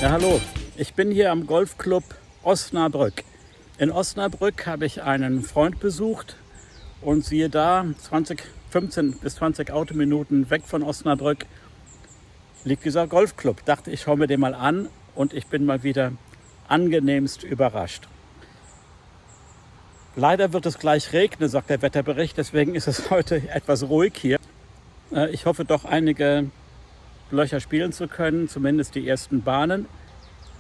Ja, hallo. Ich bin hier am Golfclub Osnabrück. In Osnabrück habe ich einen Freund besucht und siehe da, 15 bis 20 Autominuten weg von Osnabrück liegt dieser Golfclub. Dachte, ich schaue mir den mal an und ich bin mal wieder angenehmst überrascht. Leider wird es gleich regnen, sagt der Wetterbericht, deswegen ist es heute etwas ruhig hier. Ich hoffe doch, einige Löcher spielen zu können, zumindest die ersten Bahnen.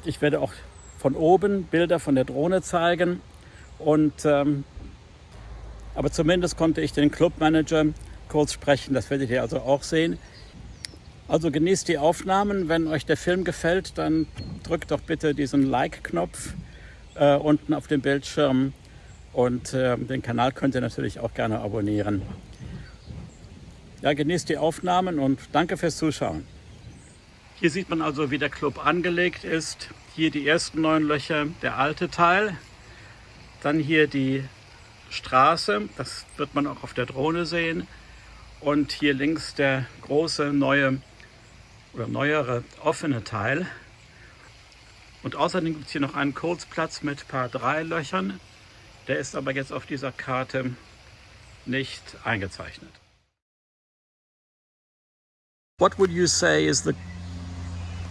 Ich werde auch von oben Bilder von der Drohne zeigen. Aber zumindest konnte ich den Clubmanager kurz sprechen, das werdet ihr also auch sehen. Also genießt die Aufnahmen, wenn euch der Film gefällt, dann drückt doch bitte diesen Like-Knopf unten auf dem Bildschirm und den Kanal könnt ihr natürlich auch gerne abonnieren. Ja, genießt die Aufnahmen und danke fürs Zuschauen. Hier sieht man also, wie der Club angelegt ist. Hier die ersten 9 Löcher, der alte Teil. Dann hier die Straße, das wird man auch auf der Drohne sehen. Und hier links der große, neue oder neuere offene Teil. Und außerdem gibt es hier noch einen Kurzplatz mit Par 3 Löchern. Der ist aber jetzt auf dieser Karte nicht eingezeichnet. What would you say is the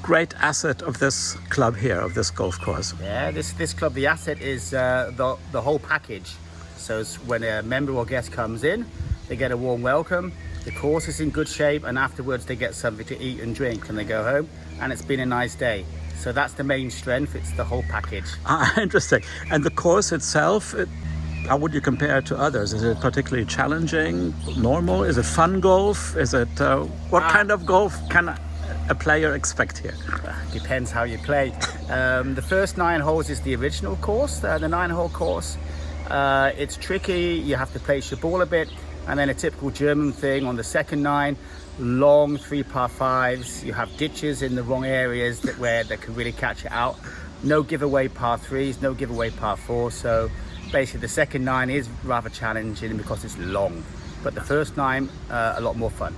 great asset of this club here, of this golf course? Yeah, this club, the asset is the whole package. So when a member or guest comes in, they get a warm welcome, the course is in good shape, and afterwards they get something to eat and drink and they go home, and it's been a nice day. So that's the main strength, it's the whole package. Interesting. And the course itself, how would you compare it to others? Is it particularly challenging, normal? Is it fun golf? Is it what kind of golf can a player expect here? Depends how you play. The first 9 holes is the original course, the 9-hole course. It's tricky, you have to place your ball a bit, and then a typical German thing on the second 9, long 3 par 5s. You have ditches in the wrong areas that can really catch it out. No giveaway par 3s, no giveaway par 4s. So basically the second 9 is rather challenging because it's long, but the first 9 a lot more fun.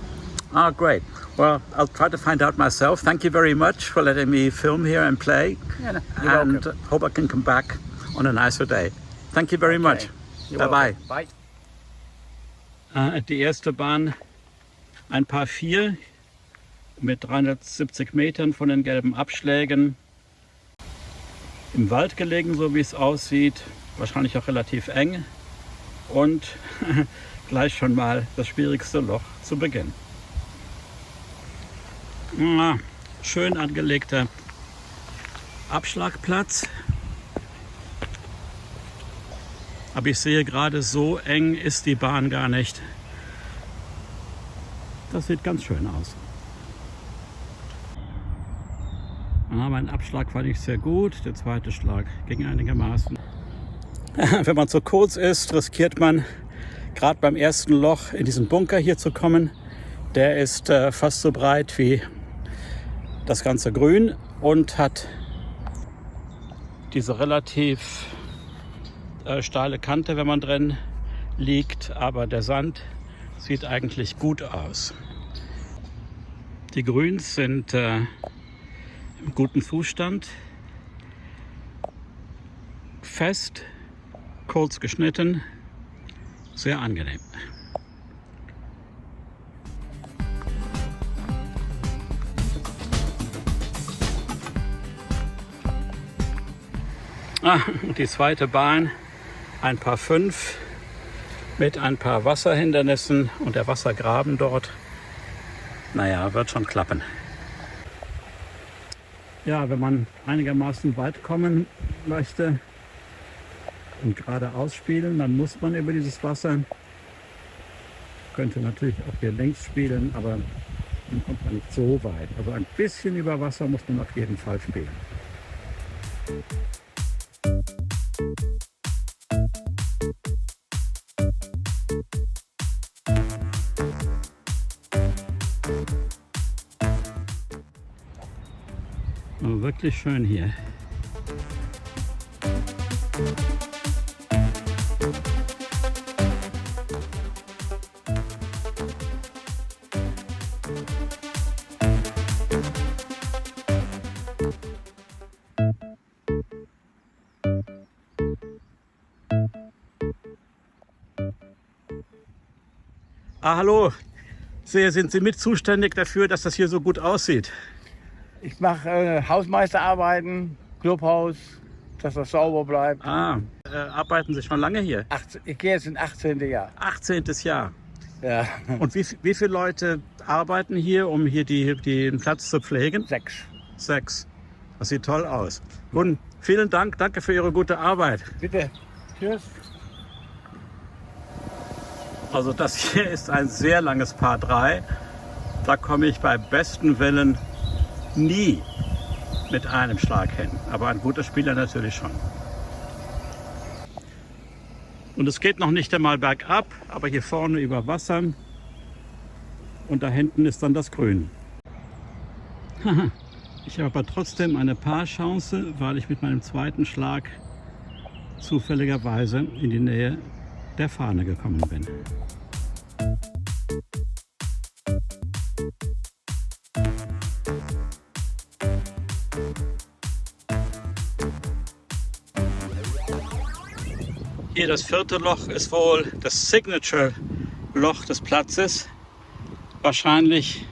Ah, great. Well, I'll try to find out myself. Thank you very much for letting me film here and play. Yeah, no, you're and welcome. Hope I can come back on a nicer day. Thank you very much. Bye-bye. Bye. Die erste Bahn, ein Par 4 mit 370 Metern von den gelben Abschlägen. Im Wald gelegen, so wie es aussieht. Wahrscheinlich auch relativ eng. Und gleich schon mal das schwierigste Loch zu Beginn. Schön angelegter Abschlagplatz. Aber ich sehe gerade, so eng ist die Bahn gar nicht. Das sieht ganz schön aus. Mein Abschlag war nicht sehr gut, der zweite Schlag ging einigermaßen. Wenn man zu kurz ist, riskiert man gerade beim ersten Loch in diesen Bunker hier zu kommen. Der ist fast so breit wie das ganze Grün und hat diese relativ steile Kante, wenn man drin liegt, aber der Sand sieht eigentlich gut aus. Die Grüns sind im guten Zustand, fest, kurz geschnitten, sehr angenehm. Die zweite Bahn, ein Par 5 mit ein paar Wasserhindernissen und der Wassergraben dort. Naja, wird schon klappen. Ja, wenn man einigermaßen weit kommen möchte und geradeaus spielen, dann muss man über dieses Wasser. Könnte natürlich auch hier längs spielen, aber dann kommt man nicht so weit. Also ein bisschen über Wasser muss man auf jeden Fall spielen. Wirklich schön hier. hallo. Sind Sie mit zuständig dafür, dass das hier so gut aussieht? Ich mache Hausmeisterarbeiten, Clubhaus, dass das sauber bleibt. Arbeiten Sie schon lange hier? Ich gehe jetzt ins 18. Jahr. 18. Jahr. Ja. Und wie viele Leute arbeiten hier, um hier den Platz zu pflegen? 6. 6. Das sieht toll aus. Nun, vielen Dank. Danke für Ihre gute Arbeit. Bitte. Tschüss. Also das hier ist ein sehr langes Par 3. Da komme ich bei besten Willen nie mit einem Schlag hin. Aber ein guter Spieler natürlich schon. Und es geht noch nicht einmal bergab, aber hier vorne über Wasser. Und da hinten ist dann das Grün. Ich habe aber trotzdem eine Paar-Chance, weil ich mit meinem zweiten Schlag zufälligerweise in die Nähe der Fahne gekommen bin. Hier das vierte Loch ist wohl das Signature-Loch des Platzes. Wahrscheinlich,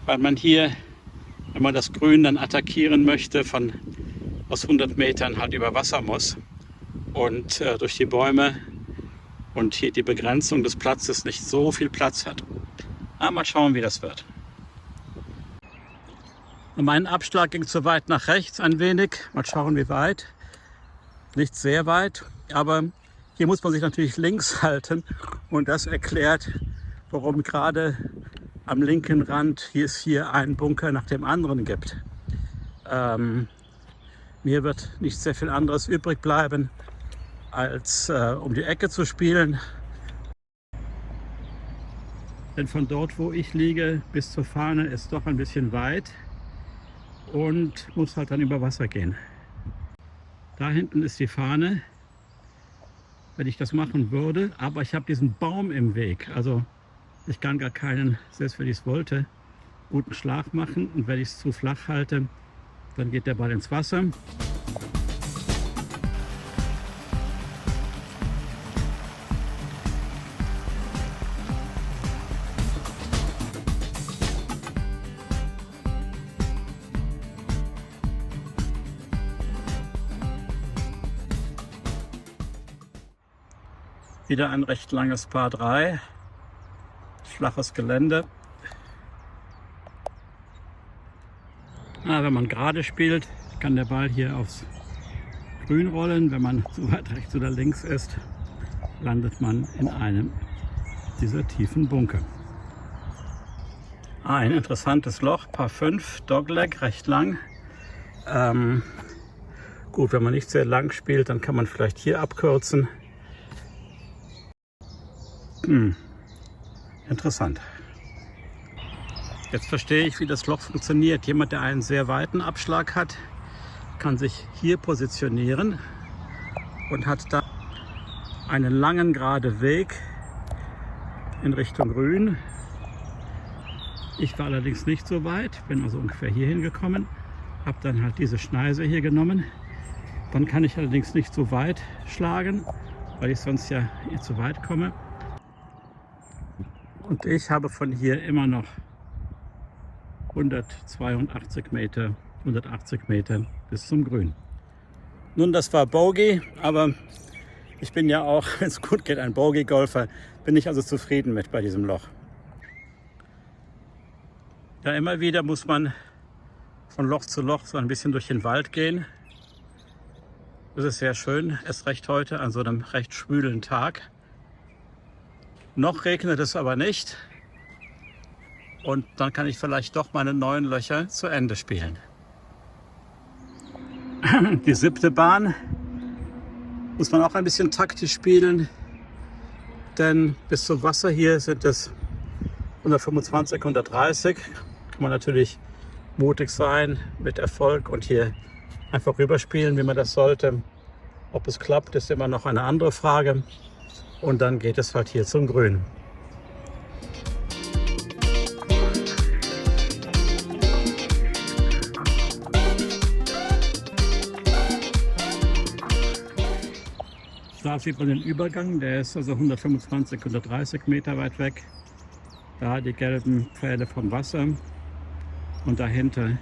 weil man hier, wenn man das Grün dann attackieren möchte, aus 100 Metern halt über Wasser muss. Und durch die Bäume und hier die Begrenzung des Platzes nicht so viel Platz hat. Aber mal schauen, wie das wird. Und mein Abschlag ging zu weit nach rechts ein wenig. Mal schauen, wie weit. Nicht sehr weit, aber hier muss man sich natürlich links halten. Und das erklärt, warum gerade am linken Rand es hier einen Bunker nach dem anderen gibt. Mir wird nicht sehr viel anderes übrig bleiben, als um die Ecke zu spielen. Denn von dort, wo ich liege, bis zur Fahne ist doch ein bisschen weit und muss halt dann über Wasser gehen. Da hinten ist die Fahne, wenn ich das machen würde, aber ich habe diesen Baum im Weg. Also ich kann gar keinen, selbst wenn ich es wollte, guten Schlag machen. Und wenn ich es zu flach halte, dann geht der Ball ins Wasser. Wieder ein recht langes Par 3, flaches Gelände. Wenn man gerade spielt, kann der Ball hier aufs Grün rollen. Wenn man zu weit rechts oder links ist, landet man in einem dieser tiefen Bunker. Ein interessantes Loch, Par 5, Dogleg, recht lang. Gut, wenn man nicht sehr lang spielt, dann kann man vielleicht hier abkürzen. Interessant. Jetzt verstehe ich, wie das Loch funktioniert. Jemand, der einen sehr weiten Abschlag hat, kann sich hier positionieren und hat da einen langen geraden Weg in Richtung Grün. Ich war allerdings nicht so weit, bin also ungefähr hier hingekommen, habe dann halt diese Schneise hier genommen. Dann kann ich allerdings nicht so weit schlagen, weil ich sonst ja hier zu weit komme. Und ich habe von hier immer noch 182 Meter, 180 Meter bis zum Grün. Nun, das war Bogey, aber ich bin ja auch, wenn es gut geht, ein Bogey-Golfer. Bin ich also zufrieden mit bei diesem Loch. Ja, immer wieder muss man von Loch zu Loch so ein bisschen durch den Wald gehen. Das ist sehr schön, erst recht heute an so einem recht schwülen Tag. Noch regnet es aber nicht und dann kann ich vielleicht doch meine 9 Löcher zu Ende spielen. Die 7. Bahn muss man auch ein bisschen taktisch spielen, denn bis zum Wasser hier sind es 125, 130. Kann man natürlich mutig sein mit Erfolg und hier einfach rüberspielen, wie man das sollte. Ob es klappt, ist immer noch eine andere Frage. Und dann geht es halt hier zum Grün. Da sieht man den Übergang, der ist also 125, 130 Meter weit weg. Da die gelben Pfähle vom Wasser und dahinter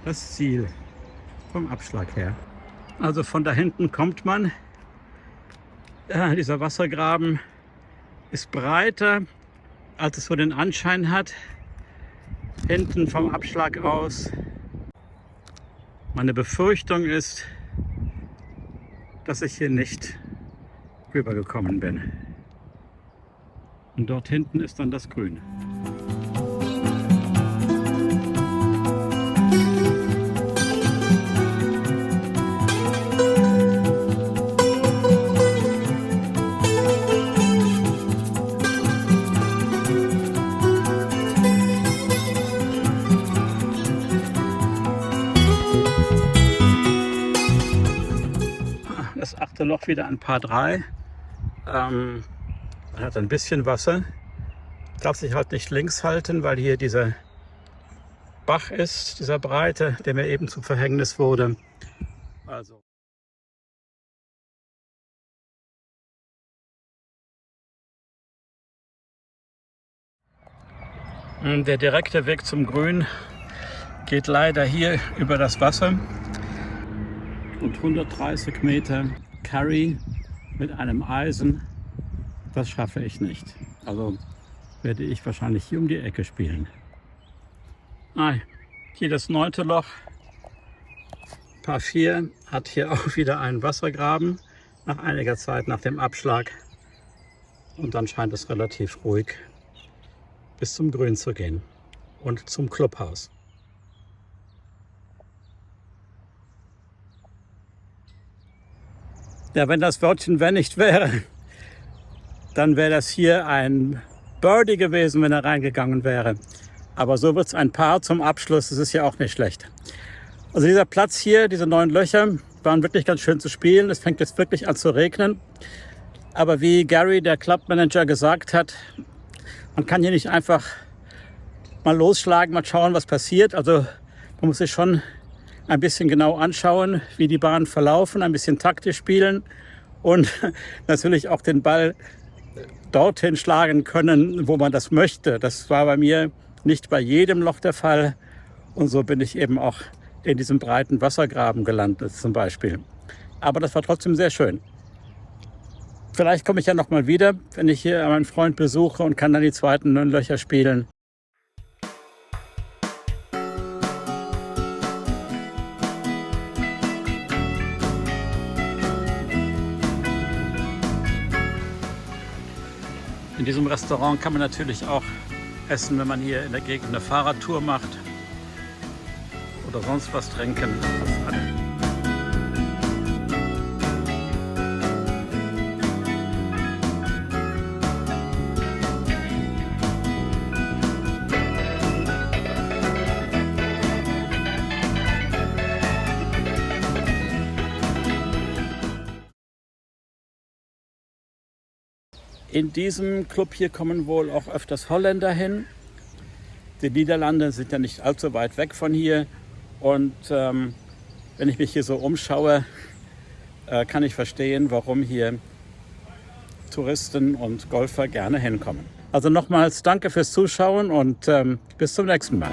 das Ziel vom Abschlag her. Also von da hinten kommt man. Ja, dieser Wassergraben ist breiter, als es so den Anschein hat. Hinten vom Abschlag aus. Meine Befürchtung ist, dass ich hier nicht rübergekommen bin. Und dort hinten ist dann das Grün. Das 8. Loch wieder ein Paar 3. Man hat ein bisschen Wasser. Ich darf sich halt nicht links halten, weil hier dieser Bach ist, dieser breite, der mir eben zum Verhängnis wurde. Also. Der direkte Weg zum Grün geht leider hier über das Wasser. Und 130 Meter Carry mit einem Eisen, das schaffe ich nicht. Also werde ich wahrscheinlich hier um die Ecke spielen. Hier das 9. Loch, Paar 4, hat hier auch wieder einen Wassergraben nach einiger Zeit nach dem Abschlag. Und dann scheint es relativ ruhig bis zum Grün zu gehen und zum Clubhaus. Ja, wenn das Wörtchen wenn nicht wäre, dann wäre das hier ein Birdie gewesen, wenn er reingegangen wäre. Aber so wird es ein Paar zum Abschluss, das ist ja auch nicht schlecht. Also dieser Platz hier, diese 9 Löcher, waren wirklich ganz schön zu spielen. Es fängt jetzt wirklich an zu regnen. Aber wie Gary, der Clubmanager, gesagt hat, man kann hier nicht einfach mal losschlagen, mal schauen, was passiert. Also man muss sich schon ein bisschen genau anschauen, wie die Bahnen verlaufen, ein bisschen taktisch spielen und natürlich auch den Ball dorthin schlagen können, wo man das möchte. Das war bei mir nicht bei jedem Loch der Fall und so bin ich eben auch in diesem breiten Wassergraben gelandet zum Beispiel. Aber das war trotzdem sehr schön. Vielleicht komme ich ja noch mal wieder, wenn ich hier meinen Freund besuche und kann dann die zweiten 9 Löcher spielen. In diesem Restaurant kann man natürlich auch essen, wenn man hier in der Gegend eine Fahrradtour macht oder sonst was trinken. In diesem Club hier kommen wohl auch öfters Holländer hin. Die Niederlande sind ja nicht allzu weit weg von hier. Und wenn ich mich hier so umschaue, kann ich verstehen, warum hier Touristen und Golfer gerne hinkommen. Also nochmals danke fürs Zuschauen und bis zum nächsten Mal.